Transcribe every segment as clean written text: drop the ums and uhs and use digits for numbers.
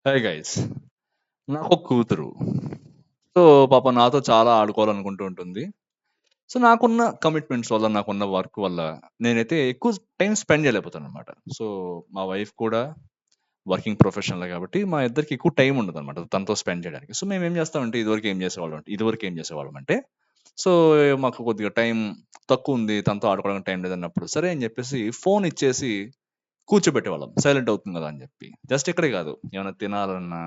Hey guys, నాకు కూతురు. So పాప నాతో చాలా ఆడుకోవాలనుకుంటూ ఉంటుంది. సో నాకున్న కమిట్మెంట్స్ వల్ల, నాకున్న వర్క్ వల్ల నేనైతే ఎక్కువ టైం స్పెండ్ చేయలేకపోతాను అనమాట. సో మా వైఫ్ కూడా వర్కింగ్ ప్రొఫెషనల్ కాబట్టి మా ఇద్దరికి ఎక్కువ టైం ఉండదు అనమాట తనతో స్పెండ్ చేయడానికి. సో మేము ఏం చేస్తామంటే, ఇదివరకు ఏం చేసేవాళ్ళం అంటే, సో మాకు కొద్దిగా టైం తక్కువ ఉంది, తనతో ఆడుకోవడానికి టైం లేదన్నప్పుడు సరే అని చెప్పేసి ఫోన్ ఇచ్చేసి కూర్చోబెట్టేవాళ్ళం. సైలెంట్ అవుతుంది గదా అని జెప్పి. జస్ట్ ఇక్కడే గాదు, ఏమన్నా తినాలన్నా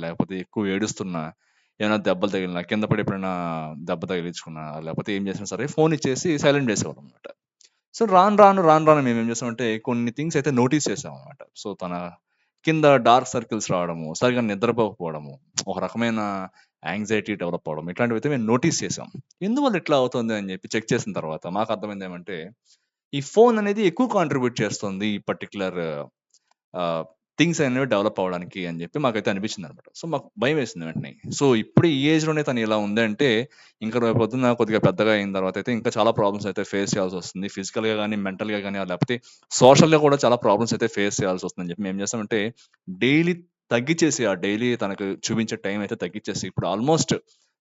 లేకపోతే ఎక్కువ ఏడుస్తున్నా, ఏమైనా దెబ్బలు తగిలినా, కింద పడి ఎప్పుడైనా దెబ్బ తగిలించుకున్నా, లేకపోతే ఏం చేసినా సరే ఫోన్ ఇచ్చేసి సైలెంట్ జేసేవాళ్ళమనమాట. సో రాను రాను మేమేం చేసామంటే కొన్ని థింగ్స్ అయితే నోటీస్ చేసామనమాట. సో తన కింద డార్క్ సర్కిల్స్ రావడము, సరిగ్గా నిద్రపోకపోవడము, ఒక రకమైన యాంగ్జైటీ డెవలప్ అవ్వడం, ఇట్లాంటివైతే మేము నోటీస్ చేసాం. ఎందువల్ల ఇట్లా అవుతుంది అని జెప్పి చెక్ చేసిన తర్వాత మాకర్థమైందేమంటే, ఈ ఫోన్ అనేది ఎక్కువ కాంట్రిబ్యూట్ చేస్తుంది ఈ పర్టిక్యులర్ థింగ్స్ అనేవి డెవలప్ అవ్వడానికి అని చెప్పి మాకైతే అనిపించిందనమాట. సో మాకు భయమేసింది వెంటనే. సో ఇప్పుడు ఈ ఏజ్‌లోనే తను ఇలా ఉందంటే, ఇంకా రేపు పొద్దున్న కొద్దిగా పెద్దగా అయిన తర్వాత అయితే ఇంకా చాలా ప్రాబ్లమ్స్ అయితే ఫేస్ చేయాల్సొస్తుంది. ఫిజికల్‌గా గానీ, మెంటల్‌గా గానీ, లేకపోతే సోషల్‌గా కూడా చాలా ప్రాబ్లమ్స్ అయితే ఫేస్ చేయాల్సొస్తుందని చెప్పి మేం చేసామంటే, డైలీ తగ్గిచ్చేసి, ఆ డైలీ తనకు చూపించే టైం అయితే తగ్గిచ్చేసి, ఇప్పుడు ఆల్మోస్ట్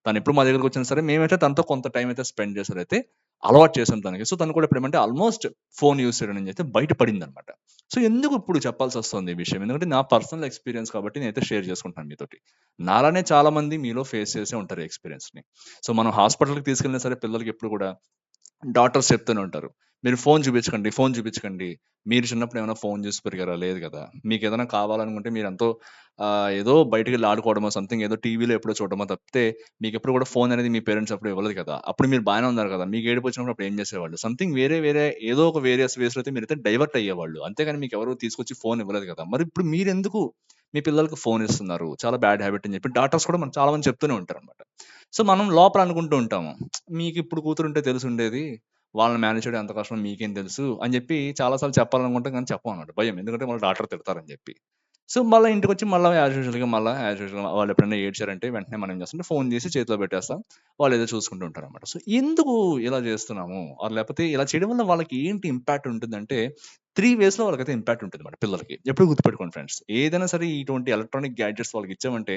తనెప్పుడు మా దగ్గరికొచ్చినా సరే మేమైతే తనతో కొంత టైం అయితే స్పెండ్ చేసేదైతే అలవాటు చేసాం తనకి. సో తను కూడా ఇప్పుడేమంటే ఆల్మోస్ట్ ఫోన్ యూజ్ చేయడం నుంచి అయితే బయట పడిందనమాట. సో ఎందుకు ఇప్పుడు చెప్పాల్సొస్తుంది ఈ విషయం? ఎందుకంటే నా పర్సనల్ ఎక్స్‌పీరియన్స్ కాబట్టి నేనైతే షేర్ చేసుకుంటున్నాను మీతోటి. నాలానే చాలా మంది మీలో ఫేస్ చేసే ఉంటారు ఈ ఎక్స్‌పీరియన్స్‌ని. సో మనం హాస్పిటల్‌కి తీసుకెళ్ళినా సరే పిల్లలకి ఎప్పుడు కూడా డాక్టర్స్ చెప్తూనే ఉంటారు. మీరు ఫోను చూపించకండి, ఫోను చూపించకండి. మీరు చిన్నప్పుడు ఏమైనా ఫోను చూసి పెరిగారా? లేదు గదా! మీకేదైనా కావాలనుకుంటే మీరెంతో ఏదో బయటికెళ్ళి ఆడుకోవడమో, సంథింగ్ ఏదో టీవీలో ఎప్పుడో చూడడమో తప్పితే, మీకెప్పుడు కూడా ఫోను అనేది మీ పేరెంట్స్ అప్పుడు ఇవ్వలేదు కదా! అప్పుడు మీరు బానే ఉన్నారు కదా! మీకు ఏడుపొచ్చినప్పుడు అప్పుడు ఏం చేసేవాళ్ళు? సంథింగ్ వేరే ఏదో ఒక వేరియస్ వేస్‌లో అయితే మీరైతే డైవర్ట్ అయ్యేవాళ్ళు. అంతేగాని మీకెవరు తీసుకొచ్చి ఫోను ఇవ్వలేదు కదా! మరిప్పుడు మీరెందుకు మీ పిల్లలకి ఫోను ఇస్తున్నారు? చాలా బ్యాడ్ హాబిట్ అని చెప్పి డాక్టర్స్ కూడా మనకు చాలా మంది చెప్తూనే ఉంటారనమాట. సో మనం లోపల అనుకుంటూ ఉంటాము. మీకిప్పుడు కూతురుంటే తెలిసుండేది. వాళ్ళని మేనేజ్ చేయడం ఎంత కష్టమో మీకేం తెలుసు అని జెప్పి చాలా సార్లు చెప్పాలనుకుంటాం గానీ చెప్పమనమాట. భయం. ఎందుకంటే మళ్ళీ డాక్టర్ తిడతారని జెప్పి. సో, మళ్ళా ఇంటికొచ్చి యాజ్ యూజువల్‌గా వాళ్ళెప్పుడైనా ఏడ్చారంటే వెంటనే మనం ఏం చేస్తామంటే ఫోను జేసి చేతిలో పెట్టేస్తాం. వాళ్ళేదో చూసుకుంటూ ఉంటారనమాట. సో, ఎందుకు ఇలా జేస్తున్నాము? లేపోతే ఇలా చేయడం వల్ల వాళ్ళకి ఏంటి ఇంపాక్ట్ ఉంటుందంటే 3 వేస్‌లో వాళ్ళకైతే ఇంపాక్ట్ ఉంటుందన్నమాట పిల్లలకి. ఎప్పుడు గుర్తుపెట్టుకోండి ఫ్రెండ్స్. ఏదైనా సరే ఇటువంటి ఎలక్ట్రానిక్ గ్యాడ్జెట్స్ వాళ్ళకిచ్చామంటే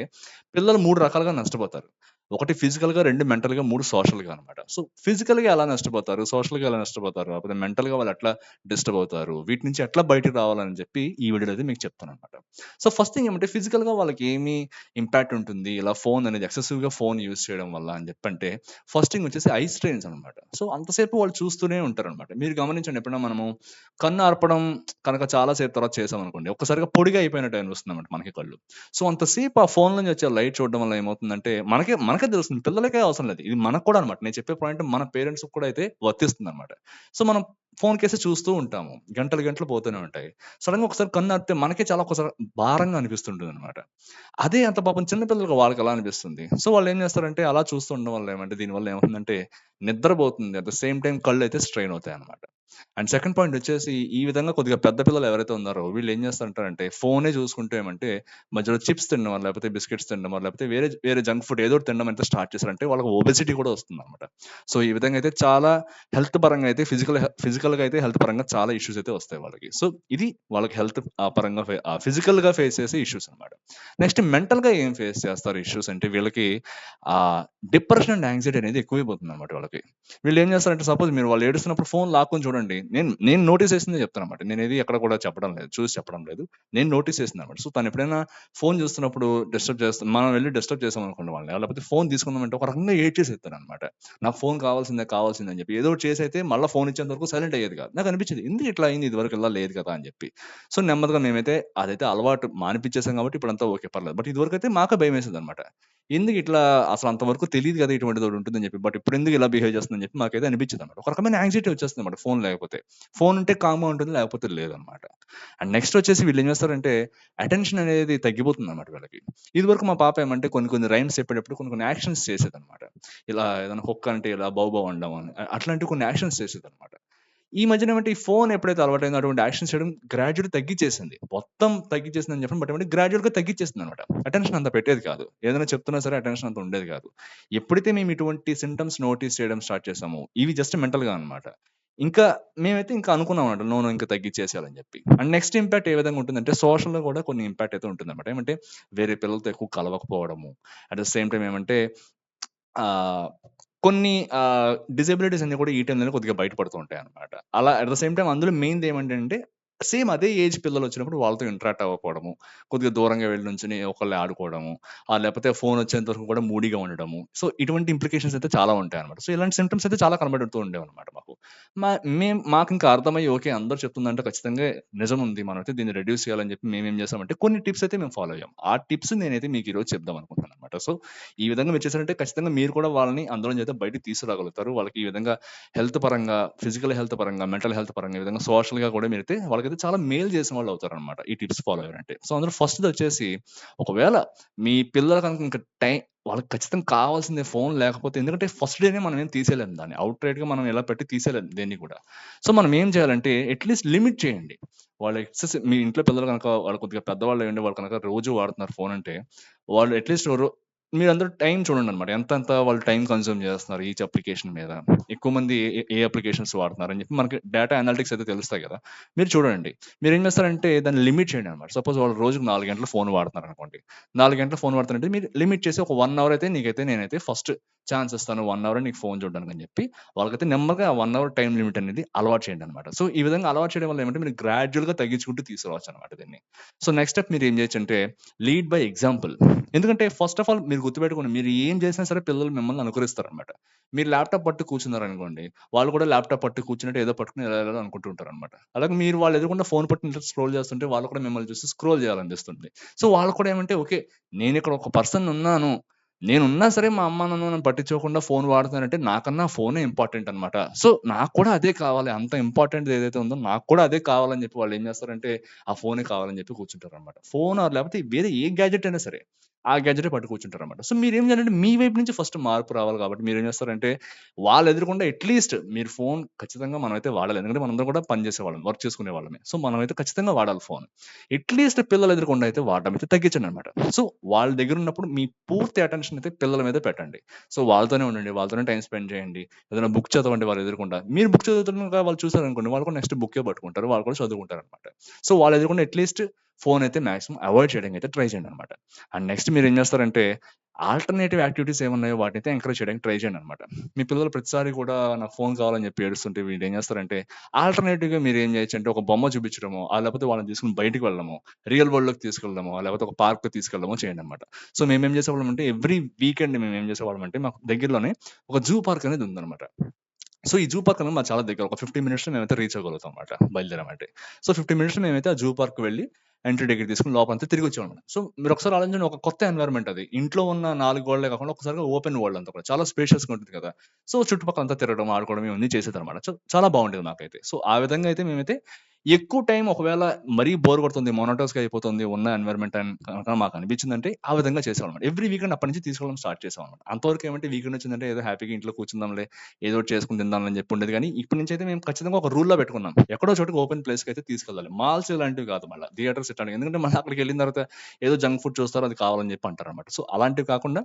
పిల్లలు 3 రకాలుగా నష్టపోతారు. ఒకటి ఫిజికల్‌గా, 2 మెంటల్‌గా, 3 సోషల్‌గా అనమాట. సో, ఫిజికల్‌గా ఎలా నష్టపోతారు? సోషల్‌గా ఎలా నష్టపోతారు? లేకపోతే మెంటల్‌గా వాళ్ళెట్లా డిస్టర్బ్ అవుతారు? వీటి నుంచి ఎట్లా బయటికి రావాలని చెప్పి ఈ వీడియోలో అయితే మీకు చెప్తాననమాట. సో, ఫస్ట్ థింగ్ ఏమంటే ఫిజికల్‌గా వాళ్ళకేమి ఇంపాక్ట్ ఉంటుంది. ఇలా ఫోన్ అనేది ఎక్సెసివ్‌గా ఫోన్ యూజ్ చేయడం వల్ల అని చెప్పంటే, ఫస్ట్ థింగ్ వచ్చేసి ఐ స్ట్రెయిన్స్ అనమాట. సో, అంతసేపు వాళ్ళు చూస్తూనే ఉంటారనమాట. మీరు గమనించండి, ఎప్పుడైనా మనము కన్ను ఆర్పడం కనుక చాలా సేపు తర్వాత చేశామనుకోండి, ఒక్కసారిగా పొడిగా అయిపోయినట్టు అనిపిస్తుందన్నమాట మనకి కళ్ళు. సో, అంతసేపు ఆ ఫోన్ నుంచి వచ్చే లైట్ చూడడం వల్ల ఏమవుతుందంటే, మనకే తెలుస్తుంది. పిల్లలకే అవసరం లేదు. ఇది మనకు కూడా అనమాట. నేను చెప్పే పాయింట్ మన పేరెంట్స్‌కి కూడా అయితే వర్తిస్తుందనమాట. సో, మనం ఫోన్‌కేసి చూస్తూ ఉంటాము. గంటలు పోతూనే ఉంటాయి. సడెన్‌గా ఒకసారి కన్ను ఆర్పితే మనకే చాలా ఒక్కోసారి భారంగా అనిపిస్తుంటుందనమాట. అదే అంత పాపం చిన్న పిల్లలకి వాళ్ళకలా అనిపిస్తుంది. సో, వాళ్ళేం చేస్తారంటే అలా చూస్తూ ఉండడం వల్ల దీనివల్ల ఏమవుతుందంటే నిద్రపోతుంది. అట్ ద సేమ్ టైమ్ కళ్ళైతే స్ట్రెయిన్ అవుతాయనమాట. అండ్ సెకండ్ పాయింట్ వచ్చేసి, ఈ విధంగా కొద్దిగా పెద్ద పిల్లలు ఎవరైతే ఉన్నారో వీళ్ళేం చేస్తుంటారంటే ఫోనే చూసుకుంటూ ఏమంటే మధ్యలో చిప్స్ తినడమో, లేకపోతే బిస్కిట్స్ తినడమో, లేకపోతే వేరే వేరే జంక్ ఫుడ్ ఏదో ఒకటి తినడం అయితే స్టార్ట్ చేశారంటే వాళ్ళకి ఒబెసిటీ కూడా వస్తుందనమాట. సో, ఈ విధంగా అయితే చాలా హెల్త్ పరంగా అయితే ఫిజికల్‌గా అయితే హెల్త్ పరంగా చాలా ఇష్యూస్ అయితే వస్తాయి వాళ్ళకి. సో, ఇది వాళ్ళకి హెల్త్ పరంగా ఫిజికల్‌గా ఫేస్ చేసే ఇష్యూస్ అనమాట. నెక్స్ట్ మెంటల్‌గా ఏం ఫేస్ చేస్తారు ఇష్యూస్ అంటే వీళ్ళకి డిప్రెషన్ అండ్ యాంక్సైటీ అనేది ఎక్కువైపోతుందనమాట వాళ్ళకి. వీళ్ళేం చేస్తారంటే సపోజ్ మీరు వాళ్ళు ఏడుస్తున్నప్పుడు ఫోన్ లాక్కొని చూడండి. నేను నేను నోటీస్ చేసిందే చెప్తాననమాట. నేనేది ఎక్కడ కూడా చెప్పడం లేదు. చూసి చెప్పడం లేదు. నేను నోటీస్ చేసిందనమాట. సో, తనెప్పుడైనా ఫోన్ చూస్తున్నప్పుడు మనం వెళ్లి డిస్టర్బ్ చేసామనుకోండి వాళ్ళని, లేకపోతే ఫోన్ తీసుకుందామంటే ఒక రకంగా ఏడ్చేసేత్తననమాట. నాకు ఫోన్ కావాల్సిందే అని చెప్పి. ఏదో ఒకటి చేసైతే మళ్ళా ఫోన్ ఇచ్చేంత వరకు సైలెంట్ అయ్యేది కాదు. నాకనిపించేది ఎందుకు ఇట్లా అయింది? ఇదివరకు ఇలా లేదు కదా! అని చెప్పి. సో, నెమ్మదిగా మేమైతే అదైతే అలవాటు మానిపిచ్చేసాం కాబట్టి ఇప్పుడంతా ఓకే, పర్లేదు. బట్ ఇదివరకైతే మాకే భయమేసేదనమాట. ఎందుకిట్లా అసలు అంతవరకు తెలీదు కదా! ఇటువంటిదోటి ఉంటుందని చెప్పి. బట్ ఇప్పుడెందుకు ఇలా బిహేవ్ చేస్తుందని చెప్పి మాకైతే అనిపించేదనమాట. ఒక రకమైన యాంక్సైటీ వచ్చేస్తుందన్నమాట ఫోన్ లేకపోతే. ఫోన్ ఉంటే కామ్‌గా ఉంటుంది. లేకపోతే లేదనమాట. అండ్ నెక్స్ట్ వచ్చేసి వీళ్ళేం చేస్తారంటే అటెన్షన్ అనేది తగ్గిపోతుందన్నమాట వీళ్ళకి. ఇదివరకు మా పాప ఏమంటే కొన్ని కొన్ని రైమ్స్ చెప్పేటప్పుడు కొన్ని కొన్ని యాక్షన్స్ చేసేదనమాట. ఇలా ఏదైనా కుక్క అంటే ఇలా బౌ బౌ అనడం అని అట్లాంటివి కొన్ని యాక్షన్స్ చేసేదనమాట. ఈ మధ్యన ఏమంటే ఈ ఫోన్ ఎప్పుడైతే అలవాటైందో అటువంటి యాక్షన్స్ చేయడం గ్రాడ్యుయల్లీ తగ్గిచ్చేసింది. మొత్తం తగ్గిచ్చేసిందని చెప్పను. బట్ ఏమంటే గ్రాడ్యుయల్‌గా తగ్గిచ్చేసిందనమాట. అటెన్షన్ అంత పెట్టేది కాదు. ఏదైనా చెప్తున్నా సరే అటెన్షన్ అంత ఉండేది కాదు. ఎప్పుడైతే మేము ఇటువంటి సింప్టమ్స్ నోటీస్ చేయడం స్టార్ట్ చేసామో, ఇవి జస్ట్ మెంటల్‌గా అనమాట. ఇంకా మేమైతే ఇంకా అనుకున్నామన్నమాట. నో, నో, ఇంకా తగ్గిచ్చేసేయాలని చెప్పి. అండ్ నెక్స్ట్ ఇంపాక్ట్ ఏ విధంగా ఉంటుందంటే సోషల్‌లో కూడా కొన్ని ఇంపాక్ట్ అయితే ఉంటుందన్నమాట. ఏమంటే వేరే పిల్లలతో ఎక్కువ కలవకపోవడము. అట్ ద సేమ్ టైమ్ ఏమంటే ఆహ్, కొన్ని డిజబిలిటీస్ అన్నీ కూడా ఈ టైంలోనే కొద్దిగా బయటపడుతూ ఉంటాయన్నమాట. అలా అట్ ద సేమ్ టైమ్ అందులో మెయిన్‌ది ఏమంటంటే సేమ్ అదే ఏజ్ పిల్లలొచ్చినప్పుడు వాళ్ళతో ఇంటరాక్ట్ అవ్వకపోవడము, కొద్దిగా దూరంగా వెళ్లి నుంచొని ఒకళ్ళే ఆడుకోవడము, లేపోతే ఫోన్ వచ్చేంత వరకు కూడా మూడీగా ఉండడము. సో, ఇటువంటి ఇంప్లికేషన్స్ అయితే చాలా ఉంటాయన్నమాట. సో, ఇలాంటి సింప్టమ్స్ అయితే చాలా కనబడుతూ ఉండేవన్నమాట మాకు. మా మాకింకా అర్థమయ్యి ఓకే. అందరూ చెప్తుందంటే ఖచ్చితంగా నిజముంది. మనమైతే దీన్ని రెడ్యూస్ చేయాలని చెప్పి మేమేం చేసామంటే కొన్ని టిప్స్ అయితే మేము ఫాలో అయ్యాం. ఆ టిప్స్ నేనైతే మీకు ఈరోజు చెప్దాం అనుకుంటున్నానన్నమాట. సో, ఈ విధంగా మీరు చేశారంటే ఖచ్చితంగా మీరు కూడా వాళ్ళని అందులోంచి అయితే బయటికి తీసుకురాగలుగుతారు. వాళ్ళకి ఈ విధంగా హెల్త్ పరంగా, ఫిజికల్ హెల్త్ పరంగా, మెంటల్ హెల్త్ పరంగా, ఈ విధంగా సోషల్‌గా కూడా మీరైతే వాళ్ళకైతే చాలా మేలు చేసిన వాళ్ళు అవుతారనమాట. ఈ టిప్స్ ఫాలో అయ్యారంటే. సో, అందులో ఫస్ట్‌దొచ్చేసి ఒకవేళ మీ పిల్లలు కనుక ఇంక వాళ్ళకి ఖచ్చితంగా కావాల్సిందే ఫోను లేకపోతే ఎందుకంటే ఫస్ట్ డేనే మనం ఏం తీసేయలేం దాన్ని. ఔట్‌రైట్‌గా మనం ఇలా పెట్టి తీసేయలేం దేన్ని కూడా. సో, మనం ఏం చేయాలంటే అట్‌లీస్ట్ లిమిట్ చేయండి. వాళ్ళ మీ ఇంట్లో పిల్లలు గనక వాళ్ళు కొద్దిగా పెద్దవాళ్ళయ్యుండి వాళ్ళు కనుక రోజు వాడుతున్నారు ఫోనంటే, వాళ్ళు అట్‌లీస్ట్ మీరందరూ టైం చూడండనమాట. ఎంతెంత వాళ్ళు టైం కన్జ్యూమ్ చేస్తున్నారు ఈచ్ అప్లికేషన్ మీద. ఎక్కువ మంది ఏ అప్లికేషన్స్ వాడుతున్నారని చెప్పి మనకి డేటా అనలిటిక్స్ అయితే తెలుస్తాయి గదా! మీరు చూడండి. మీరేం చేస్తారంటే దాన్ని లిమిట్ చేయండనమాట. సపోజ్ వాళ్ళు రోజుకి 4 గంటలు ఫోన్ వాడుతున్నారనుకోండి. 4 గంటలు ఫోన్ వాడుతున్నారంటే మీరు లిమిట్ చేసి ఒక 1 అవర్ అయితే నేనైతే ఫస్ట్ ఛాన్స్ ఇస్తాను. 1 అవరే నీకు ఫోన్ చూడడానికని చెప్పి వాళ్ళకైతే నెమ్మదిగా ఆ 1 అవర్ టైమ్ లిమిట్ అనేది అలవాటు చేయండనమాట. సో, ఈ విధంగా అలవాటు చేయడం వల్ల ఏమంటే మీరు గ్రాడ్యుయల్‌గా తగ్గించుకుంటూ తీసుకురావచ్చనమాట దీన్ని. సో, నెక్స్ట్ స్టెప్ మీరేం చేయొచ్చంటే లీడ్ బై ఎగ్జాంపుల్. ఎందుకంటే ఫస్ట్ ఆఫ్ ఆల్ మీరు గుర్తుపెట్టుకోండి. మీరు ఏం చేసినా సరే పిల్లలు మిమ్మల్ని అనుకరిస్తారనమాట. మీరు ల్యాప్‌టాప్ పట్టు కూర్చున్నారనుకోండి, వాళ్ళు కూడా ల్యాప్‌టాప్ పట్టు కూర్చున్నట్టు ఏదో పట్టుకొని ఇలా ఇలా అనుకుంటూ ఉంటారనమాట. అలాగే మీరు వాళ్ళు ఎదురుగుండా ఫోన్ పట్టుకొని ఇట్లా స్క్రోల్ చేస్తుంటే వాళ్ళు కూడా మిమ్మల్ని చూసి స్క్రోల్ చేయాలనిపిస్తుంది. సో, వాళ్ళకి కూడా ఏమంటే ఓకే. నేనిక్కడ ఒక పర్సన్ ఉన్నాను. నేనున్నా సరే మా అమ్మ, నాన్న నన్ను పట్టించుకోకుండా ఫోన్ వాడుతున్నారంటే నాకన్నా ఫోనే ఇంపార్టెంట్ అనమాట. సో, నాకు కూడా అదే కావాలి. అంత ఇంపార్టెంట్‌ది ఏదైతే ఉందో నాకు కూడా అదే కావాలని చెప్పి వాళ్ళేం చేస్తారంటే ఆ ఫోనే కావాలని చెప్పి కూర్చుంటారనమాట. ఫోన్ ఆర్ లేకపోతే వేరే ఏ గ్యాడ్జెట్ అయినా సరే. ఆ గ్యాడ్జెటే పట్టు కూర్చుంటారనమాట. సో, మీరేం చేయాలంటే మీ వైపు నుంచి ఫస్ట్ మార్పు రావాలి కాబట్టి మీరేం చేస్తారంటే వాళ్ళు ఎదురుగుండా అట్‌లీస్ట్ మీరు ఫోన్ ఖచ్చితంగా మనమైతే వాడాలి. ఎందుకంటే మనందరం కూడా పని చేసేవాళ్ళం. వర్క్ చేసుకునేవాళ్ళమే. సో, మనమైతే ఖచ్చితంగా వాడాలి ఫోన్. అట్‌లీస్ట్ పిల్లలు ఎదురుగుండా అయితే వాడడం అయితే తగ్గించండనమాట. సో, వాళ్ళ దగ్గరున్నప్పుడు మీ పూర్తి అటెన్షన్ అయితే పిల్లల మీద పెట్టండి. సో, వాళ్ళతోనే ఉండండి. వాళ్ళతోనే టైమ్ స్పెండ్ చేయండి. ఏదైనా బుక్ చదవండి వాళ్ళ ఎదురుగుండా. మీరు బుక్ చదువుతుండగా వాళ్ళు చూసారనుకోండి, వాళ్ళు కూడా నెక్స్ట్ బుక్కే పట్టుకుంటారు. వాళ్ళు కూడా చదువుకుంటారనమాట. సో, వాళ్ళ ఎదురుగుండా అట్‌లీస్ట్ ఫోన్ అయితే మాక్సిమం అవాయిడ్ చేయడానికి అయితే ట్రై చేయండనమాట. అండ్ నెక్స్ట్ మీరేం చేస్తారంటే ఆల్టర్‌నేటివ్ యాక్టివిటీస్ ఏమున్నాయో వాటినైతే ఎంకరేజ్ చేయడానికి ట్రై చేయండనమాట. మీ పిల్లలు ప్రతిసారి కూడా నాకు ఫోన్ కావాలని చెప్పి ఏడుస్తుంటే వీళ్ళేం చేస్తారంటే ఆల్టర్‌నేటివ్‌గా మీరేం చేయొచ్చంటే ఒక బొమ్మ చూపించడమో, లేకపోతే వాళ్ళని తీసుకొని బయటికి వెళ్ళడమో, రియల్ వరల్డ్‌లోకి తీసుకెళ్ళడమో, లేకపోతే ఒక పార్క్‌కి తీసుకెళ్ళడమో చేయండనమాట. సో, మేమేం చేసేవాళ్ళమంటే ఎవ్రీ వీకెండ్ మేమేం చేసేవాళ్ళమంటే మాకు దగ్గరలోనే ఒక జూ పార్క్ అనేది ఉందనమాట. సో, ఈ జూ పార్క్ అనేది మాకు చాలా దగ్గర. ఒక 15 మినిట్స్‌లో మేమైతే రీచ్ అవ్వగలుగుతాం అన్నమాట బయలుదేరామంటే. సో, 15 మినిట్స్‌లో మేమైతే ఆ జూ పార్క్‌కి వెళ్లి ఎంట్రీ టికెట్ తీసుకొని లోపలంతా తిరిగొచ్చేవాళ్ళం. సో, మీరొకసారి ఆలోచించండి ఒక కొత్త ఎన్వైర్న్‌మెంట్ అది. ఇంట్లో ఉన్న 4 గోడలే కాకుండా ఒక్కసారిగా ఓపెన్ వరల్డ్ అంతా కూడా. చాలా స్పేషియస్‌గా ఉంటుంది కదా! సో, చుట్టుపక్కలంతా తిరగడం, ఆడుకోవడం ఇవన్నీ చేసేదనమాట. సో, చాలా బావుండేది మాకైతే. సో, ఆ విధంగా అయితే మేమైతే ఎక్కువ టైం ఒకవేళ మరీ బోర్ కొడుతుంది, మోనోటోస్‌గా అయిపోతుంది ఉన్న ఎన్వైర్న్‌మెంట్ అని కనుక మాకనిపించిందంటే ఆ విధంగా చేసేవాళ్ళం. ఎవ్రీ వీకెండ్ అప్పటి నుంచి తీసుకెళ్ళడం స్టార్ట్ చేసామన్నమాట. అంతవరకు ఏమంటే వీకెండ్ వచ్చిందంటే ఏదో హ్యాపీగా ఇంట్లో కూర్చుందాంలే ఏదో ఒకటి చేసుకొని తిందాంలే అని చెప్పి ఉండేది గానీ, ఇప్పటి నుంచయితే మేము ఖచ్చితంగా ఒక రూల్‌లో పెట్టుకున్నాం. ఎక్కడో చోటకి ఓపెన్ ప్లేస్‌కయితే తీసుకెళ్ళాలి. మాల్స్ ఇలాంటివి కాదు మళ్ళా. థియేటర్స్ ఇట్లాంటివి. ఎందుకంటే మళ్ళీ అక్కడికెళ్ళిన తర్వాత ఏదో జంక్ ఫుడ్ చూస్తారు అది కావాలని చెప్పి అంటారన్నమాట. సో, అలాంటివి కాకుండా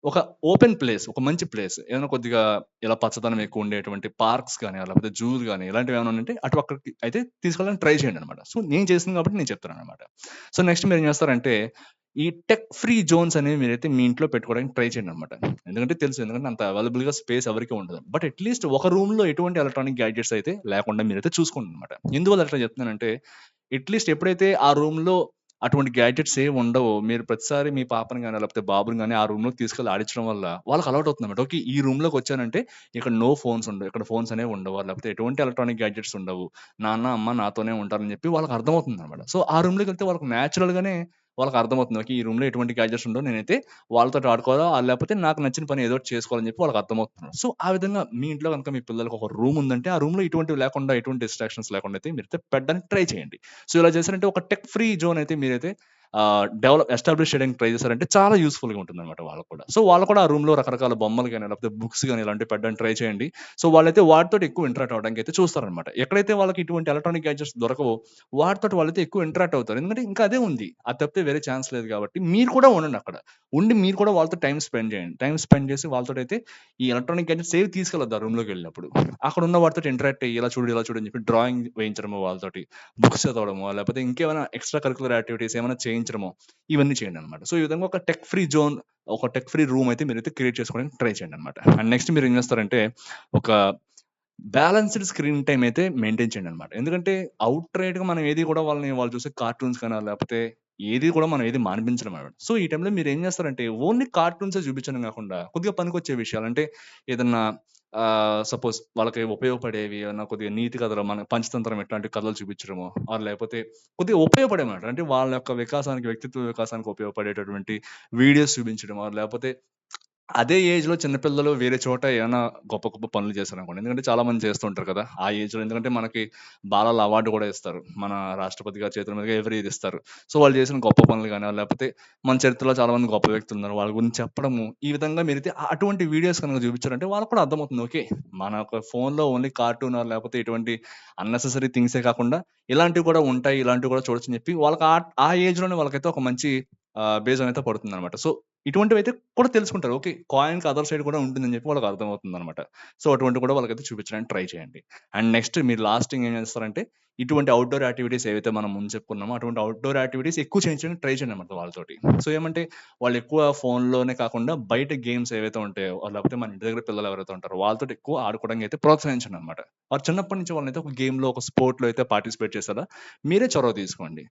ఒక ఓపెన్ ప్లేస్, ఒక మంచి ప్లేస్ ఏదైనా కొద్దిగా ఇలా పచ్చదనం ఎక్కువ ఉండేటువంటి పార్క్స్ గాని, లేకపోతే జూలు గాని ఇలాంటివి ఏమైనా ఉంటే అక్కడికి అయితే తీసుకెళ్ళడానికి ట్రై చేయండన్నమాట. సో, నేను చేసింది కాబట్టి నేను చెప్తున్నానన్నమాట. సో, నెక్స్ట్ మీరేం చేస్తారంటే ఈ టెక్ ఫ్రీ జోన్స్ అనేవి మీరైతే మీ ఇంట్లో పెట్టుకోవడానికి ట్రై చేయండన్నమాట. ఎందుకంటే తెలుసు. ఎందుకంటే అంత అవైలబుల్‌గా స్పేస్ ఎవరికీ ఉండదు. బట్ అట్‌లీస్ట్ ఒక రూమ్‌లో ఎటువంటి ఎలక్ట్రానిక్ గ్యాడ్జెట్స్ అయితే లేకుండా మీరైతే చూసుకోండన్నమాట. ఎందువల్ల అట్లా చెప్తున్నానంటే అట్‌లీస్ట్ ఎప్పుడైతే ఆ రూమ్‌లో అటువంటి గ్యాడ్జెట్స్ ఏవి ఉండవో, మీరు ప్రతిసారి మీ పాపని గాని, లేకపోతే బాబుని గాని ఆ రూమ్‌లోకి తీసుకెళ్ళి ఆడించడం వల్ల వాళ్ళకి అలవాటు అవుతుందన్నమాట. ఓకే. ఈ రూమ్‌లోకొచ్చానంటే ఇక్కడ నో ఫోన్స్ ఉండవు. ఇక్కడ ఫోన్స్ అనేవి ఉండవు. లేకపోతే ఎటువంటి ఎలక్ట్రానిక్ గ్యాడ్జెట్స్ ఉండవు. నాన్న, అమ్మ నాతోనే ఉంటారని చెప్పి వాళ్ళకి అర్థమవుతుందన్నమాట. సో, ఆ రూమ్‌లోకెళ్తే వాళ్ళకి నేచురల్‌గానే వాళ్ళకి అర్థమవుతుంది. ఓకే. ఈ రూమ్‌లో ఎటువంటి గ్యాడ్జెట్స్ ఉండవు. నేనైతే వాళ్ళతోటి ఆడుకోవాలా, లేకపోతే నాకు నచ్చిన పని ఏదో ఒకటి చేసుకోవాలని చెప్పి వాళ్ళకి అర్థమవుతుంది. సో, ఆ విధంగా మీ ఇంట్లో గనుక మీ పిల్లలకి ఒక రూమ్ ఉందంటే, ఆ రూమ్‌లో ఇటువంటివి లేకుండా, ఎటువంటి డిస్ట్రాక్షన్స్ లేకుండా అయితే మీరైతే పెట్టడానికి ట్రై చేయండి. సో, ఇలా చేశారంటే ఒక టెక్ ఫ్రీ జోన్ అయితే మీరైతే ఎస్టాబ్లిష్ చేయడానికి ట్రై చేశారంటే చాలా యూస్‌ఫుల్‌గా ఉంటుందన్నమాట వాళ్ళకి కూడా. సో, వాళ్ళు కూడా ఆ రూమ్‌లో రకరకాల బొమ్మలు గాని, లేకపోతే బుక్స్ గాని ఇలాంటివి పెట్టడానికి ట్రై చేయండి. సో, వాళ్ళైతే వాటితోటి ఎక్కువ ఇంటరాక్ట్ అవ్వడానికైతే చూస్తారనమాట. ఎక్కడైతే వాళ్ళకి ఇటువంటి ఎలక్ట్రానిక్ గ్యాడ్జెట్స్ దొరకవో, వాటితోటి వాళ్ళైతే ఎక్కువ ఇంటరాక్ట్ అవుతారు. ఎందుకంటే ఇంకా అదే ఉంది. అది తప్పితే వేరే ఛాన్స్ లేదు కాబట్టి, మీరు కూడా ఉండండక్కడ. ఉండి మీరు కూడా వాళ్ళతో టైమ్ స్పెండ్ చేయండి. టైమ్ స్పెండ్ చేసి వాళ్ళతోటైతే ఈ ఎలక్ట్రానిక్ గ్యాడ్జెట్స్ ఏవి తీసుకెళ్ళొద్దు ఆ రూమ్‌లోకెళ్ళినప్పుడు. అక్కడున్న వాటితోటి ఇంటరాక్ట్ అయ్యి, ఇలా చూడు, ఇలా చూడు అని చెప్పి డ్రాయింగ్ వేయించడమో వాళ్ళతోటి, బుక్స్ చదవడమో, లేకపోతే ఇంకేమైనా ఎక్స్‌ట్రా కరిక్యులర్ యాక్టివిటీస్ ఏమైనా చేయించడమో, ఇవన్నీ చేయండనమాట. సో, ఈ విధంగా ఒక టెక్ ఫ్రీ జోన్, ఒక టెక్ ఫ్రీ రూమ్ అయితే మీరైతే క్రియేట్ చేసుకోవడానికి ట్రై చేయండనమాట. అండ్ నెక్స్ట్ మీరేం చేస్తారంటే, ఒక బ్యాలెన్స్‌డ్ స్క్రీన్ టైమ్ అయితే మెయింటైన్ చేయండనమాట. ఎందుకంటే ఔట్‌రైట్‌గా మనం ఏది కూడా వాళ్ళు చూసే కార్టూన్స్ గానా, లేకపోతే ఏది కూడా మనం ఏది మానిపించలేమనమాట. సో, ఈ టైంలో మీరేం చేస్తారంటే, ఓన్లీ కార్టూన్సే చూపించడం కాకుండా, కొద్దిగా పనికొచ్చే విషయాలు అంటే ఏదన్నా సపోజ్ వాళ్ళకి ఉపయోగపడేవి ఏమన్నా కొద్దిగా నీతి కథలు, మన పంచతంత్రం ఇట్లాంటి కథలు చూపించడమో, ఆర్ లేకపోతే కొద్దిగా ఉపయోగపడేమాట. అంటే వాళ్ళ యొక్క వికాసానికి, వ్యక్తిత్వ వికాసానికి ఉపయోగపడేటటువంటి వీడియోస్ చూపించడమో, లేకపోతే అదే ఏజ్‌లో చిన్న పిల్లలు వేరే చోట ఏమన్నా గొప్ప గొప్ప పనులు చేశారనుకోండి. ఎందుకంటే చాలా మంది చేస్తూ ఉంటారు కదా! ఆ ఏజ్‌లో. ఎందుకంటే మనకి బాలల అవార్డ్ కూడా ఇస్తారు. మన రాష్ట్రపతి గారి చేతుల మీదుగా ఎవ్రీ ఇయర్ ఇస్తారు. సో, వాళ్ళు చేసిన గొప్ప పనులు గాని, లేకపోతే మన చరిత్రలో చాలా మంది గొప్ప వ్యక్తులున్నారు. వాళ్ళ గురించి చెప్పడము, ఈ విధంగా మీరైతే అటువంటి వీడియోస్ కనుక చూపించారంటే వాళ్ళకి కూడా అర్థమవుతుంది. ఓకే. మన యొక్క ఫోన్‌లో ఓన్లీ కార్టూన్ ఆర్ లేకపోతే ఇటువంటి అన్నెసెసరీ థింగ్సే కాకుండా ఇలాంటివి కూడా ఉంటాయి. ఇలాంటివి కూడా చూడొచ్చని చెప్పి వాళ్ళకి ఆ ఏజ్‌లోనే వాళ్ళకైతే ఒక మంచి బేస్ అయితే పడుతుందనమాట. సో, ఇటువంటివైతే కూడా తెలుసుకుంటారు. ఓకే. కాయిన్‌కి అదర్ సైడ్ కూడా ఉంటుందని చెప్పి వాళ్ళకి అర్థమవుతుందనమాట. సో, అటువంటివి కూడా వాళ్ళకైతే చూపించడానికి ట్రై చేయండి. అండ్ నెక్స్ట్ మీరు లాస్ట్ ఏం చేస్తారంటే, ఇటువంటి ఔట్‌డోర్ యాక్టివిటీస్ ఏవైతే మనం ముందు చెప్పుకున్నామో, అటువంటి ఔట్‌డోర్ యాక్టివిటీస్ ఎక్కువ చేయించడానికి ట్రై చేయండనమాట వాళ్ళతోటి. సో, ఏమంటే వాళ్ళు ఎక్కువ ఫోన్‌లోనే కాకుండా బయట గేమ్స్ ఏవైతే ఉంటాయో, లేకపోతే మన ఇంటి దగ్గర పిల్లలు ఎవరైతే ఉంటారో వాళ్ళతోటి ఎక్కువ ఆడుకోవడానికి అయితే ప్రోత్సహించండనమాట. వారు చిన్నప్పటి నుంచి వాళ్ళనైతే ఒక గేమ్‌లో, ఒక స్పోర్ట్‌లో అయితే పార్టిసిపేట్ చేసేలా మీరే చొరవ తీసుకోండి.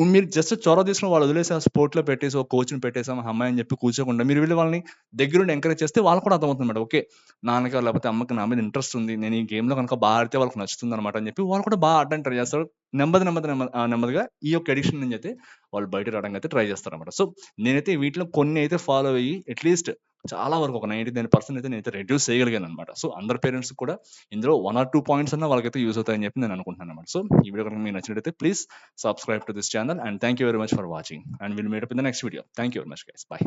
మీరు జస్ట్ చొరవ తీసుకొని వాళ్ళు వదిలేసి ఆ స్పోర్ట్‌లో పెట్టేసి, ఒక కోచ్‌ని పెట్టేసాం హమ్మాయి అని చెప్పి కూర్చోకుండా, మీరు వెళ్లి వాళ్ళని దగ్గరుండి ఎంకరేజ్ చేస్తే వాళ్ళకి కూడా అర్థమవుతుందన్నమాట. ఓకే. నాన్నకి లేకపోతే అమ్మకి నా మీద ఇంట్రెస్ట్ ఉంది. నేను ఈ గేమ్‌లో గనుక ఆడితే వాళ్ళకి నచ్చుతుందన్నమాట అని చెప్పి వాళ్ళు కూడా ఆడడానికి ట్రై చేస్తారు. నెమ్మదిగా ఈ యొక్క అడిక్షన్ నుంచి అయితే వాళ్ళు బయటకి రావడానికి అయితే ట్రై చేస్తారన్నమాట. సో, నేనైతే వీటిలో కొన్ని అయితే ఫాలో అయ్యి అట్‌లీస్ట్ చాలా వరకు ఒక 99% అయితే నేనైతే రెడ్యూస్ చేయగలిగానన్నమాట. సో, అందరి పేరెంట్స్‌కి కూడా ఇందులో 1 ఆర్ 2 పాయింట్స్ అన్నా వాళ్ళకైతే యూజ్ అవుతాయని చెప్పి నేను అనుకుంటున్నానన్నమాట. సో, ఈ వీడియో కనుక మీకు నచ్చినట్లయితే please subscribe to this channel and thank you very much for watching and we'll meet up in the next video. Thank you very much guys. Bye.